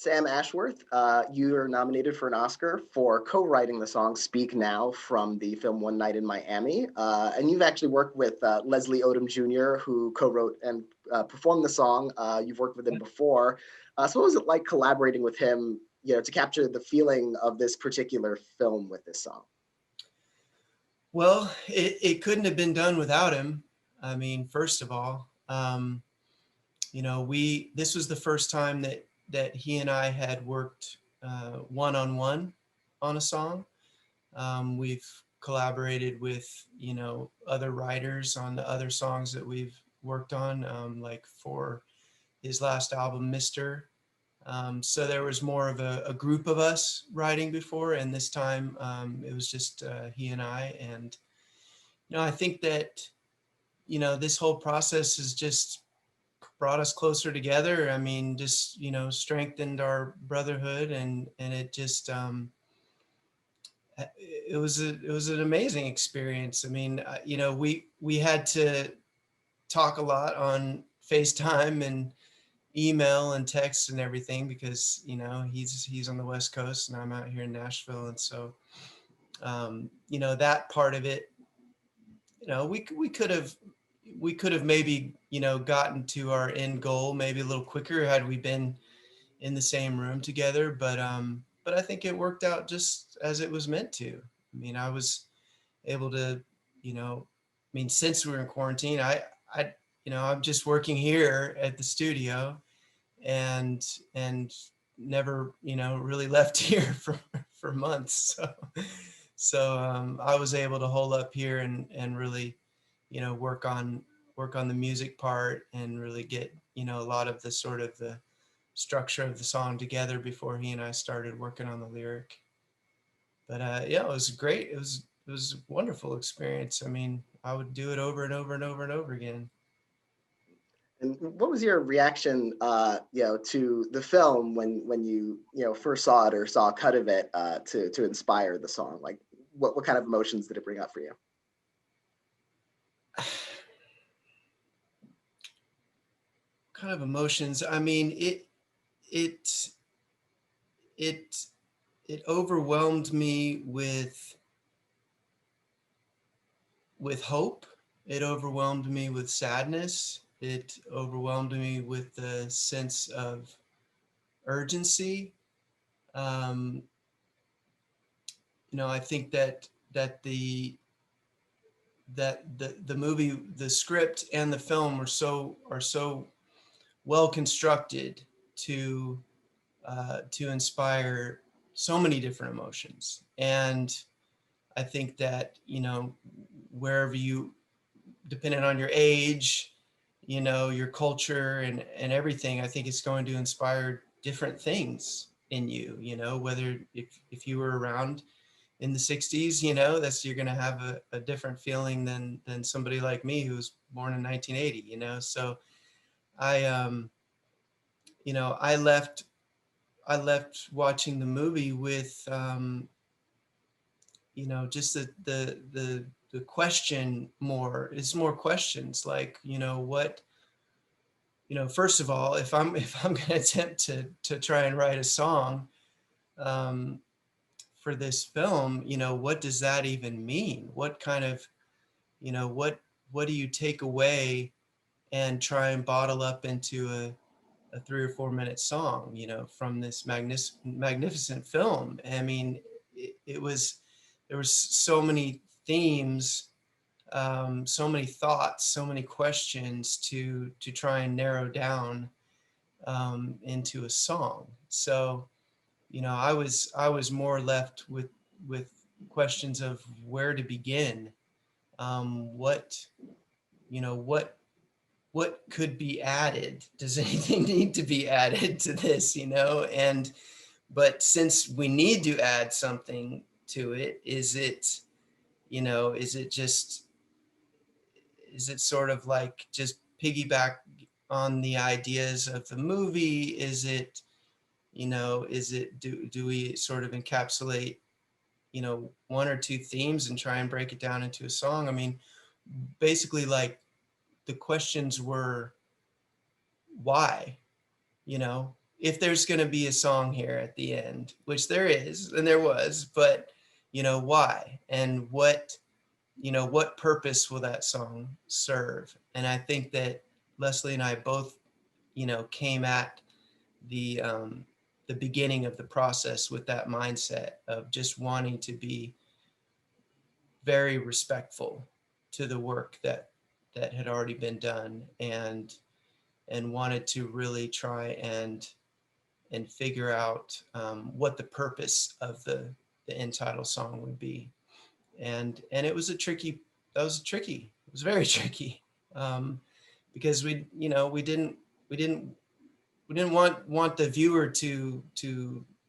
Sam Ashworth, you are nominated for an Oscar for co-writing the song "Speak Now" from the film One Night in Miami. And you've actually worked with Leslie Odom Jr., who co-wrote and performed the song. You've worked with him before. So what was it like collaborating with him, to capture the feeling of this particular film with this song? Well, it couldn't have been done without him. I mean, first of all, this was the first time that he and I had worked one-on-one on a song. We've collaborated with, other writers on the other songs that we've worked on, like for his last album, Mr. So there was more of a group of us writing before, and this time it was just he and I. And, I think that, this whole process has just brought us closer together. I mean, just, strengthened our brotherhood, and it just, it was an amazing experience. I mean, we had to talk a lot on FaceTime and email and text and everything because he's on the West Coast and I'm out here in Nashville, and so that part of it, we could have maybe gotten to our end goal maybe a little quicker had we been in the same room together, but I think it worked out just as it was meant to. I mean, I was able to, since we were in quarantine, I I'm just working here at the studio, and never really left here for months. So I was able to hold up here and really work on the music part and really get a lot of the sort of the structure of the song together before he and I started working on the lyric. But yeah, it was great. It was a wonderful experience. I mean, I would do it over and over and over and over again. And what was your reaction, to the film when you first saw it or saw a cut of it to inspire the song? Like, what kind of emotions did it bring up for you? Kind of emotions. I mean, it it it overwhelmed me with hope. It overwhelmed me with sadness. It overwhelmed me with the sense of urgency. Um, I think that the movie, the script, and the film are so well constructed to inspire so many different emotions. And I think that wherever you, depending on your age, your culture and everything, I think it's going to inspire different things in you. Whether if you were around in the 60s, that's, you're going to have a different feeling than somebody like me who was born in 1980. So I I left watching the movie with just the question more. It's more questions like, what, first of all, if I'm going to attempt to try and write a song um, for this film, what does that even mean? What kind of, what do you take away and try and bottle up into a 3 or 4 minute song, from this magnificent film? I mean, it was, there was so many themes, so many thoughts, so many questions to try and narrow down into a song. So, I was more left with questions of where to begin, what you know what could be added. Does anything need to be added to this? And but since we need to add something to it, is it just, is it sort of like just piggyback on the ideas of the movie? Do we sort of encapsulate one or two themes and try and break it down into a song? I mean, basically, like, the questions were why, you know if there's going to be a song here at the end, which there is, and there was, but, you know, why? And what, you know, what purpose will that song serve? And I think that Leslie and I both, you know, came at the beginning of the process with that mindset of just wanting to be very respectful to the work that had already been done, and wanted to really try and figure out what the purpose of the end title song would be. And it was a tricky, it was very tricky, because we, you know, we didn't want the viewer to,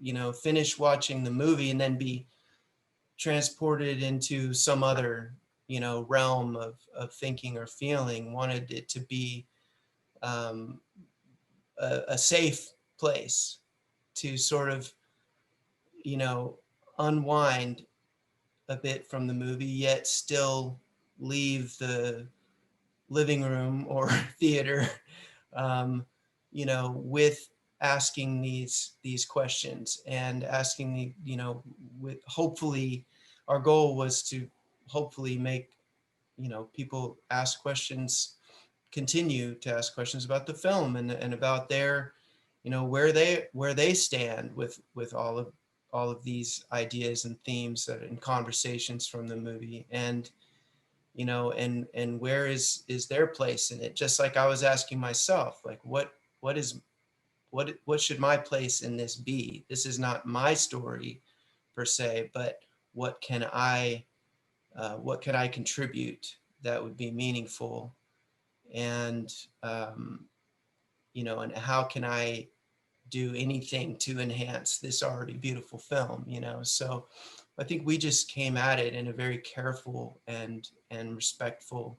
you know, finish watching the movie and then be transported into some other, you know, realm of thinking or feeling. Wanted it to be um, a safe place to sort of, you know, unwind a bit from the movie, yet still leave the living room or theater, um, you know, with asking these questions, and asking the, you know, with hopefully our goal was to hopefully make, you know, people ask questions, continue to ask questions about the film, and about their, you know, where they stand with all of these ideas and themes that and conversations from the movie, and, you know, and where is their place in it, just like I was asking myself, like what is what should my place in this be? This is not my story per se, but what can I what can I contribute that would be meaningful? And you know, and how can I do anything to enhance this already beautiful film, you know? So I think we just came at it in a very careful and respectful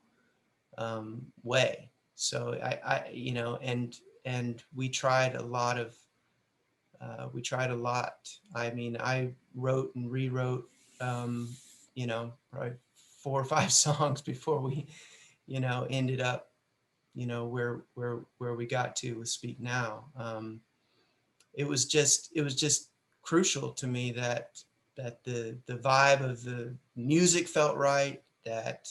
way. So I, you know, and we tried a lot of, we tried a lot. I mean, I wrote and rewrote, you know, probably 4 or 5 songs before we, you know, ended up, you know, where we got to with Speak Now. It was just crucial to me that the vibe of the music felt right, that,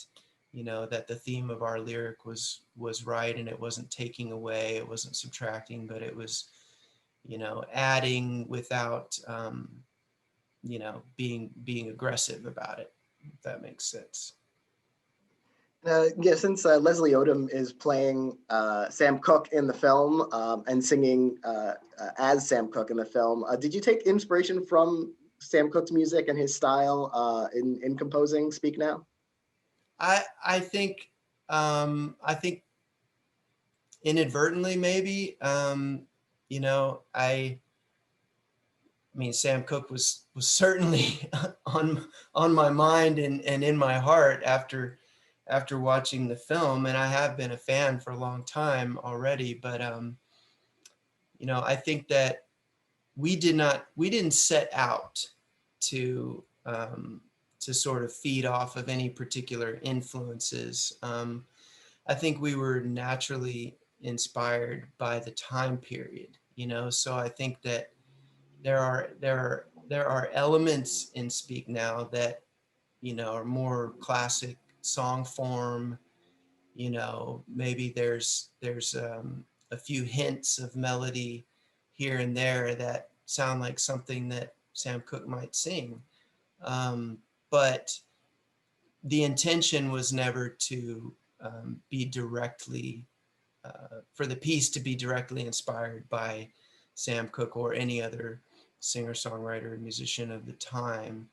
you know, that the theme of our lyric was right, and it wasn't taking away, it wasn't subtracting, but it was, you know, adding without you know, being aggressive about it, if that makes sense. Yeah, since Leslie Odom is playing Sam Cooke in the film, and singing as Sam Cooke in the film, did you take inspiration from Sam Cooke's music and his style in composing Speak Now? I think inadvertently maybe, you know, I mean, Sam Cooke was certainly on my mind and in my heart after watching the film, and I have been a fan for a long time already. But you know, I think that we didn't set out to sort of feed off of any particular influences. I think we were naturally inspired by the time period, you know. So I think that there are elements in Speak Now that, you know, are more classic song form. You know, maybe there's a few hints of melody here and there that sound like something that Sam Cooke might sing, um, but the intention was never to be directly for the piece to be directly inspired by Sam Cooke or any other singer songwriter musician of the time.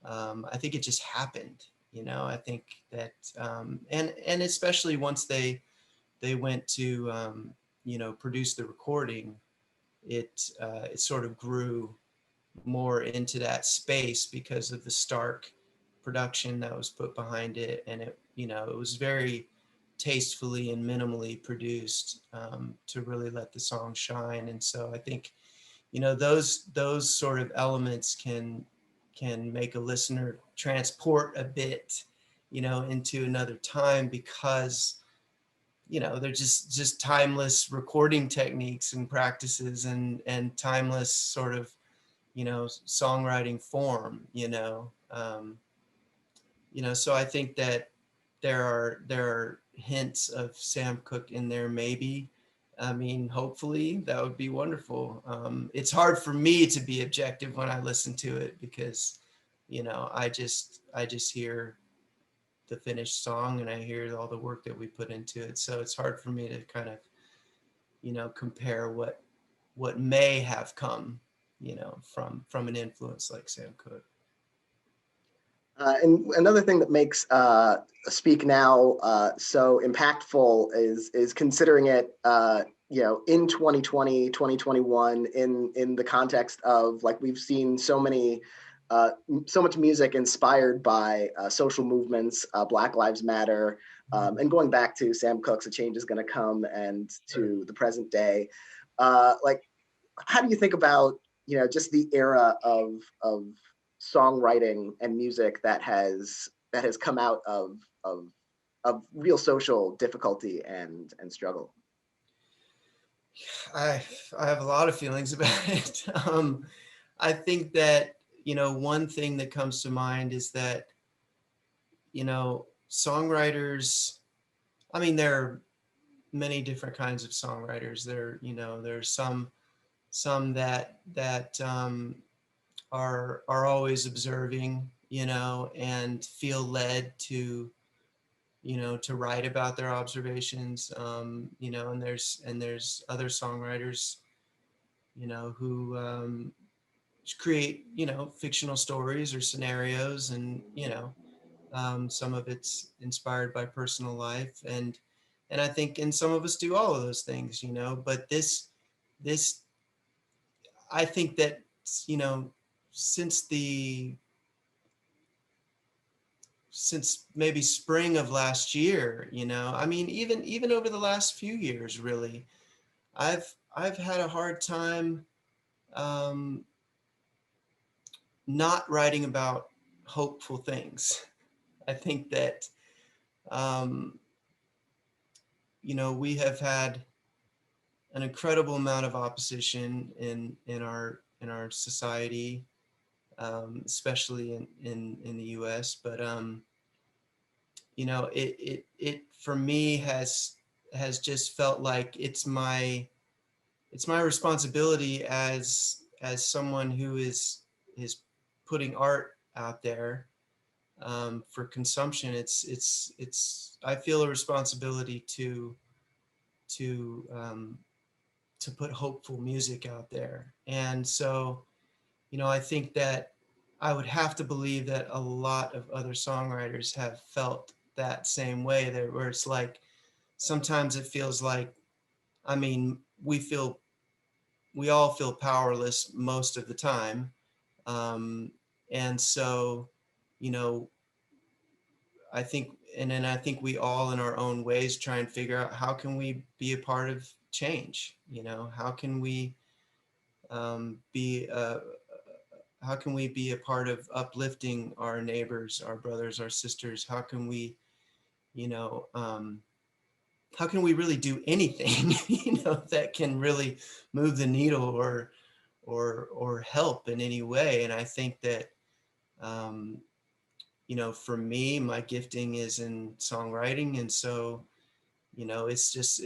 I think it just happened, you know. I think that and especially once they went to you know, produce the recording, it sort of grew more into that space because of the stark production that was put behind it, and it, you know, it was very tastefully and minimally produced, to really let the song shine. And so I think, you know, those sort of elements can make a listener transport a bit, you know, into another time, because you know, they're just timeless recording techniques and practices, and timeless sort of, you know, songwriting form, you know, so I think that there are hints of Sam Cooke in there, maybe. I mean, hopefully that would be wonderful. It's hard for me to be objective when I listen to it because, you know, I just hear the finished song and I hear all the work that we put into it. So it's hard for me to kind of, you know, compare what may have come, you know, from an influence like Sam Cooke. And another thing that makes Speak Now so impactful is considering it, you know, in 2020, 2021, in the context of, like, we've seen so much music inspired by social movements, Black Lives Matter, and going back to Sam Cooke's "A Change Is Gonna Come" and to the present day. Like, how do you think about, you know, just the era of songwriting and music that has come out of real social difficulty and struggle? I I have a lot of feelings about it. I think that, you know, one thing that comes to mind is that, you know, songwriters, I mean, there are many different kinds of songwriters. There, you know, there's some that are always observing, you know, and feel led to, you know, to write about their observations. You know, and there's other songwriters, you know, who create, you know, fictional stories or scenarios, and, you know, some of it's inspired by personal life, and I think, and some of us do all of those things, you know, but this I think that, you know, since the since maybe spring of last year, you know, I mean, even over the last few years, really, I've had a hard time um, not writing about hopeful things. I think that, um, you know, we have had an incredible amount of opposition in our society, especially in the U.S. But you know, it for me has just felt like it's my responsibility as someone who is putting art out there, for consumption. It's I feel a responsibility to to put hopeful music out there. And so, you know, I think that I would have to believe that a lot of other songwriters have felt that same way there, where it's like sometimes it feels like, I mean, we all feel powerless most of the time. Um, and so, you know, I think, and then I think we all in our own ways try and figure out how can we be a part of change, you know, be how can we be a part of uplifting our neighbors, our brothers, our sisters? How can we, you know, how can we really do anything, you know, that can really move the needle or help in any way? And I think that, um, you know, for me, my gifting is in songwriting, and so, you know, it's just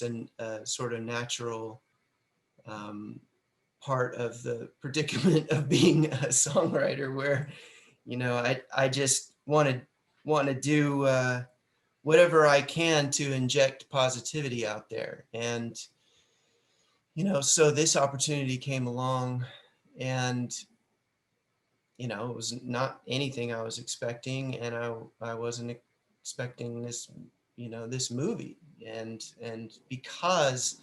a sort of natural, um, part of the predicament of being a songwriter, where, you know, I just want to do whatever I can to inject positivity out there. And, you know, so this opportunity came along, and, you know, it was not anything I was expecting, and I wasn't expecting this, you know, this movie. And because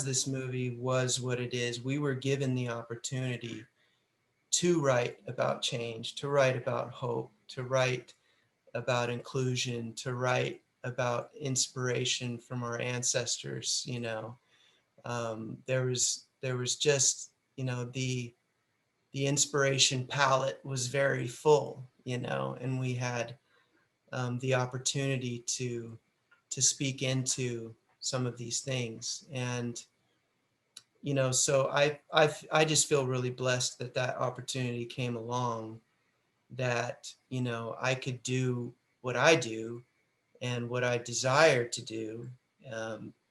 this movie was what it is, we were given the opportunity to write about change, to write about hope, to write about inclusion, to write about inspiration from our ancestors. You know, there was just, you know, the inspiration palette was very full, you know, and we had, the opportunity speak into some of these things. And so I just feel really blessed that that opportunity came along, that I could do what I do and what I desire to do,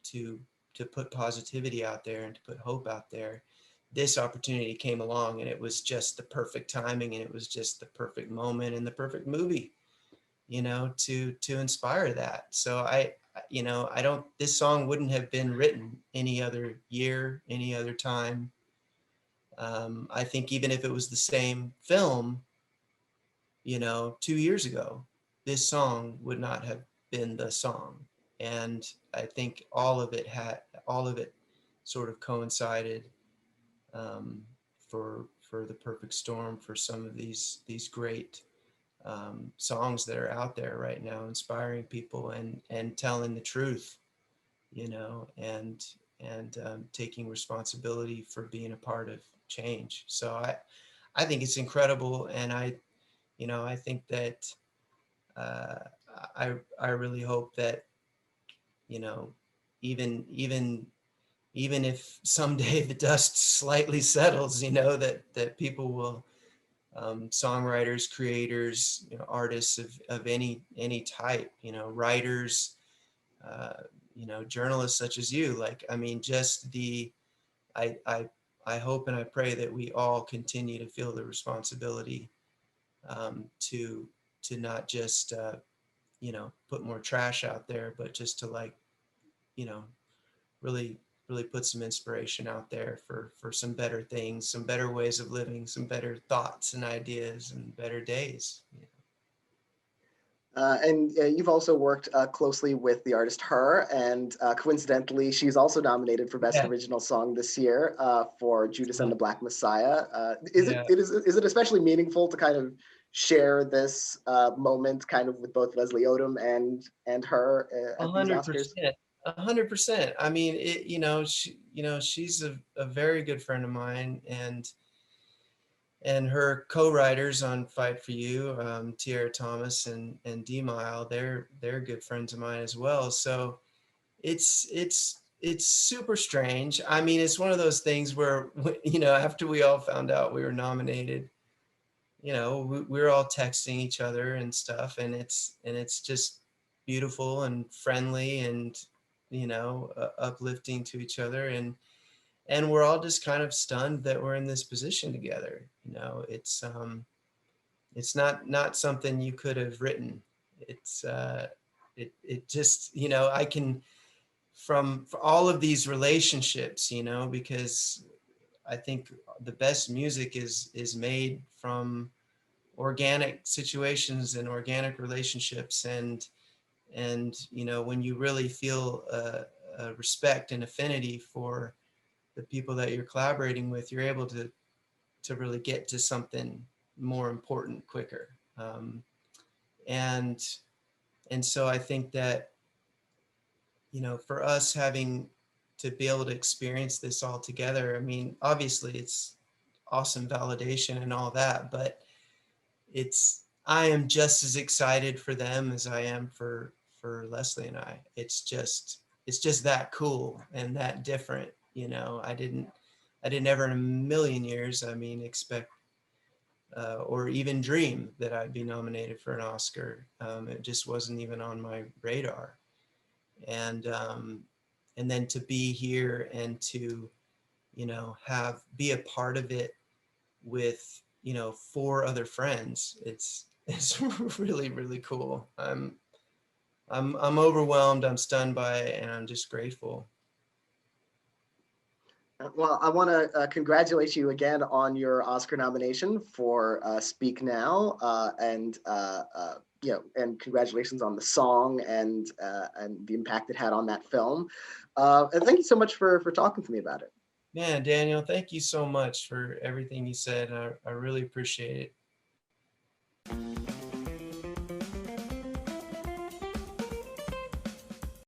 to put positivity out there and to put hope out there. This opportunity came along, and it was just the perfect timing, and it was just the perfect moment and the perfect movie, to inspire that. So I don't, this song wouldn't have been written any other year, any other time. I think even if it was the same film, 2 years ago, this song would not have been the song. And I think all of it sort of coincided, um, for the perfect storm for some of these great, songs that are out there right now, inspiring people and telling the truth, and taking responsibility for being a part of change. So I think it's incredible, and I think that, uh, I really hope that, you know even even if someday the dust slightly settles, that people will, songwriters, creators, artists of any type, writers, uh, journalists such as you, like, I mean, just I, I, I hope and I pray that we all continue to feel the responsibility, to not just, put more trash out there, but just to, like, you know, really, really put some inspiration out there for some better things, some better ways of living, some better thoughts and ideas and better days. And you've also worked closely with the artist Her, and coincidentally, she's also nominated for Best Yeah. Original Song this year for Judas and the Black Messiah. Yeah. Is it especially meaningful to kind of share this moment kind of with both Leslie Odom and Her A at these hundred Oscars? percent. 100%. I mean, she's a very good friend of mine, and her co-writers on Fight for You, Tierra Thomas and D Mile, they're good friends of mine as well. So it's super strange. I mean, it's one of those things where, after we all found out we were nominated, we were all texting each other and stuff, and it's just beautiful and friendly and, uplifting to each other, and we're all just kind of stunned that we're in this position together. It's not something you could have written. It's it just, I can, from for all of these relationships, because I think the best music is made from organic situations and organic relationships, and when you really feel a respect and affinity for the people that you're collaborating with, you're able to really get to something more important quicker. And and so I think that, for us having to be able to experience this all together, I mean, obviously it's awesome validation and all that, but I am just as excited for them as I am for Leslie and I. It's just that cool and that different. I didn't ever in a million years, I mean, expect, or even dream that I'd be nominated for an Oscar. It just wasn't even on my radar. And then to be here and to, be a part of it with, four other friends, it's really, really cool. I'm overwhelmed, I'm stunned by it, and I'm just grateful. Well, I want to congratulate you again on your Oscar nomination for Speak Now, and congratulations on the song and the impact it had on that film. And thank you so much for talking to me about it. Man, Daniel, thank you so much for everything you said. I really appreciate it.